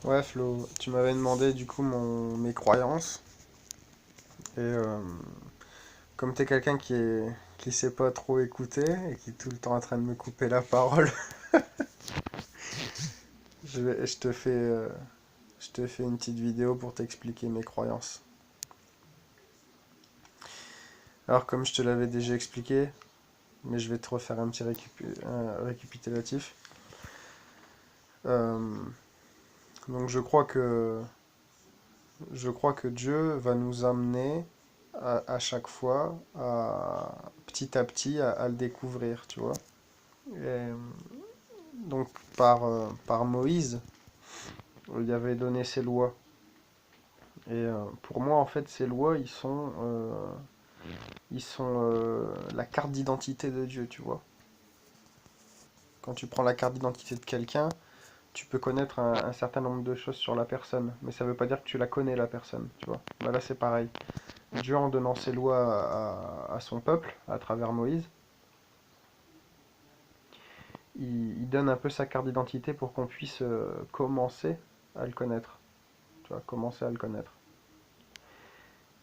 Ouais, Flo, tu m'avais demandé du coup mes croyances. Et comme t'es quelqu'un qui sait pas trop écouter et qui est tout le temps en train de me couper la parole, je te fais, je te fais une petite vidéo pour t'expliquer mes croyances. Alors, comme je te l'avais déjà expliqué, mais je vais te refaire un petit un récapitulatif. Euh, donc, je crois que Dieu va nous amener à chaque fois, petit à petit, à le découvrir, tu vois. Et, donc par Moïse, il avait donné ses lois. Et pour moi, en fait, ces lois, ils sont la carte d'identité de Dieu, tu vois. Quand tu prends la carte d'identité de quelqu'un, tu peux connaître un certain nombre de choses sur la personne, mais ça ne veut pas dire que tu la connais, la personne, tu vois. Bah là, c'est pareil. Dieu, en donnant ses lois à son peuple, à travers Moïse, il donne un peu sa carte d'identité pour qu'on puisse commencer à le connaître, tu vois, commencer à le connaître.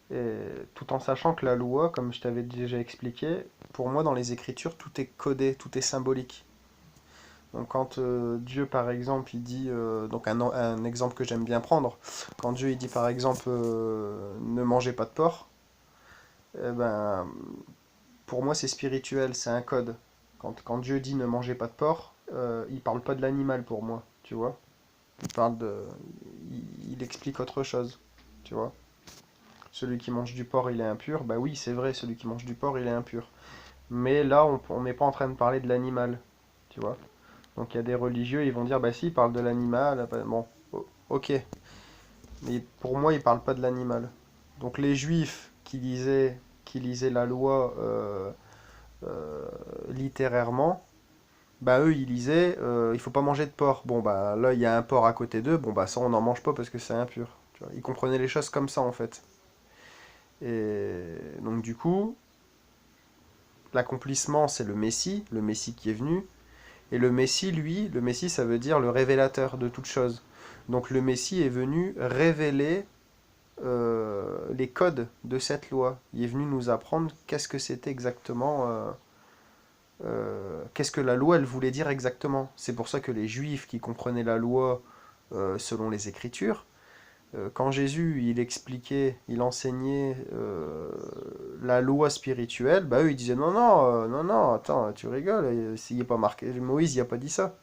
Et tout en sachant que la loi, comme je t'avais déjà expliqué, pour moi dans les Écritures, tout est codé, tout est symbolique. Donc quand Dieu, par exemple, il dit, donc un exemple que j'aime bien prendre, quand Dieu il dit par exemple ne mangez pas de porc, eh ben, pour moi c'est spirituel, c'est un code. Quand Dieu dit ne mangez pas de porc, il parle pas de l'animal pour moi, tu vois. Il parle de, il explique autre chose, tu vois. Celui qui mange du porc, il est impur. Bah oui, c'est vrai, celui qui mange du porc, il est impur. Mais là, on n'est pas en train de parler de l'animal, tu vois. Donc il y a des religieux, ils vont dire, bah si, ils parlent de l'animal. Bah, bon, ok. Mais pour moi, ils parlent pas de l'animal. Donc les juifs qui lisaient la loi euh, littérairement, bah eux, ils lisaient, il faut pas manger de porc. Bon, bah là, il y a un porc à côté d'eux. Bon, bah ça, on n'en mange pas parce que c'est impur. Tu vois. Ils comprenaient les choses comme ça, en fait. Et donc du coup, l'accomplissement, c'est le Messie qui est venu. Et le Messie, lui, le Messie, ça veut dire le révélateur de toute chose. Donc le Messie est venu révéler les codes de cette loi. Il est venu nous apprendre qu'est-ce que c'était exactement, qu'est-ce que la loi, elle voulait dire exactement. C'est pour ça que les Juifs qui comprenaient la loi selon les Écritures, quand Jésus il expliquait, il enseignait la loi spirituelle, bah eux ils disaient non non non non attends tu rigoles, s'il n'est pas marqué Moïse il a pas dit ça.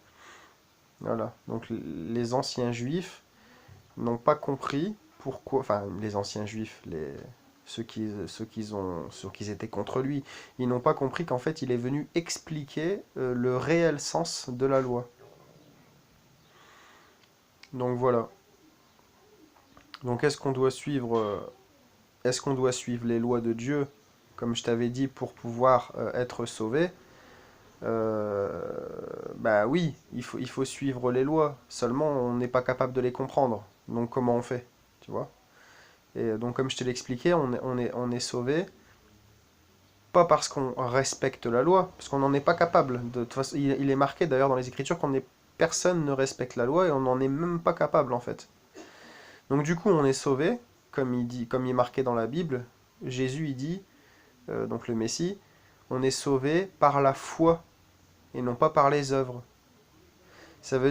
Voilà. Donc les anciens juifs n'ont pas compris pourquoi, enfin les anciens juifs, ceux qui étaient contre lui, ils n'ont pas compris qu'en fait il est venu expliquer le réel sens de la loi. Donc voilà. Donc est-ce qu'on doit suivre les lois de Dieu, comme je t'avais dit, pour pouvoir être sauvé? Euh, Bah oui, il faut suivre les lois. Seulement, on n'est pas capable de les comprendre. Donc comment on fait? Tu vois? Et donc comme je te l'ai expliqué, on est sauvé, pas parce qu'on respecte la loi, parce qu'on n'en est pas capable. De toute façon, il est marqué d'ailleurs dans les Écritures personne ne respecte la loi et on n'en est même pas capable en fait. Donc du coup, on est sauvé, comme il est marqué dans la Bible. Jésus, il dit, donc le Messie, on est sauvé par la foi et non pas par les œuvres. Ça veut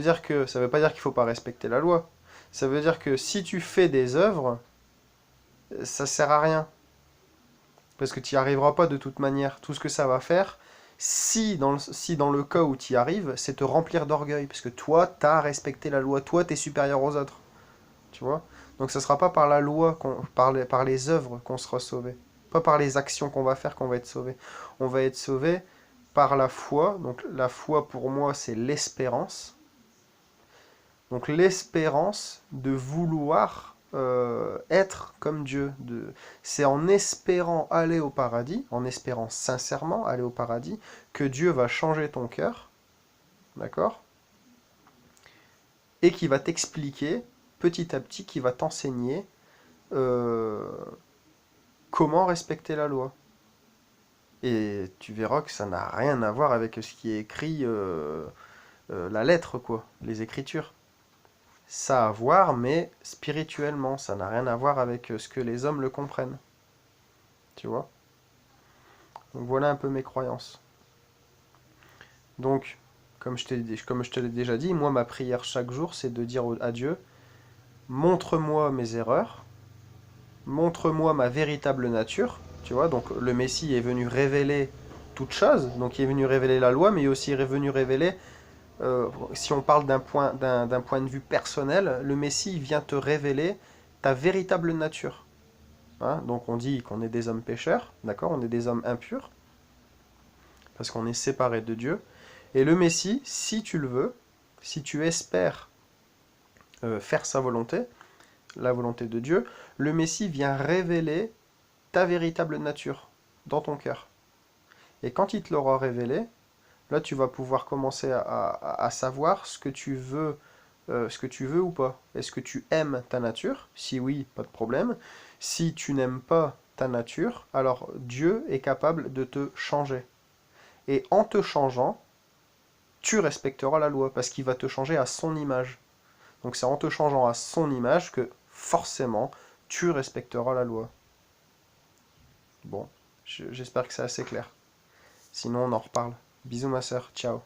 pas dire qu'il faut pas respecter la loi. Ça veut dire que si tu fais des œuvres, ça sert à rien parce que tu n'y arriveras pas de toute manière. Tout ce que ça va faire, si dans le cas où tu y arrives, c'est te remplir d'orgueil parce que toi, tu as respecté la loi, toi, tu es supérieur aux autres. Tu vois. Donc ce ne sera pas par la loi, par les œuvres qu'on sera sauvé. Pas par les actions qu'on va faire qu'on va être sauvé. On va être sauvé par la foi. Donc la foi pour moi c'est l'espérance. Donc l'espérance de vouloir être comme Dieu. C'est en espérant aller au paradis, en espérant sincèrement aller au paradis, que Dieu va changer ton cœur, d'accord? Et qui va t'expliquer petit à petit, qui va t'enseigner euh, comment respecter la loi. Et tu verras que ça n'a rien à voir avec ce qui est écrit, la lettre, quoi, les écritures. ça a à voir, mais spirituellement, ça n'a rien à voir avec ce que les hommes le comprennent. Tu vois? Donc voilà un peu mes croyances. Donc, comme je te l'ai déjà dit, moi, ma prière chaque jour, c'est de dire à Dieu, montre-moi mes erreurs, montre-moi ma véritable nature. Tu vois, donc le Messie est venu révéler toute chose, donc il est venu révéler la loi, mais il est aussi venu révéler, si on parle d'un point de vue personnel, le Messie vient te révéler ta véritable nature. Hein, donc on dit qu'on est des hommes pécheurs, d'accord, on est des hommes impurs, parce qu'on est séparés de Dieu. Et le Messie, si tu le veux, si tu espères faire sa volonté, la volonté de Dieu, le Messie vient révéler ta véritable nature dans ton cœur. Et quand il te l'aura révélé, là tu vas pouvoir commencer à savoir ce que tu veux ou pas. Est-ce que tu aimes ta nature? Si oui, pas de problème. Si tu n'aimes pas ta nature, alors Dieu est capable de te changer. Et en te changeant, tu respecteras la loi, parce qu'il va te changer à son image. Donc c'est en te changeant à son image que forcément tu respecteras la loi. Bon, j'espère que c'est assez clair. Sinon on en reparle. Bisous ma sœur, ciao.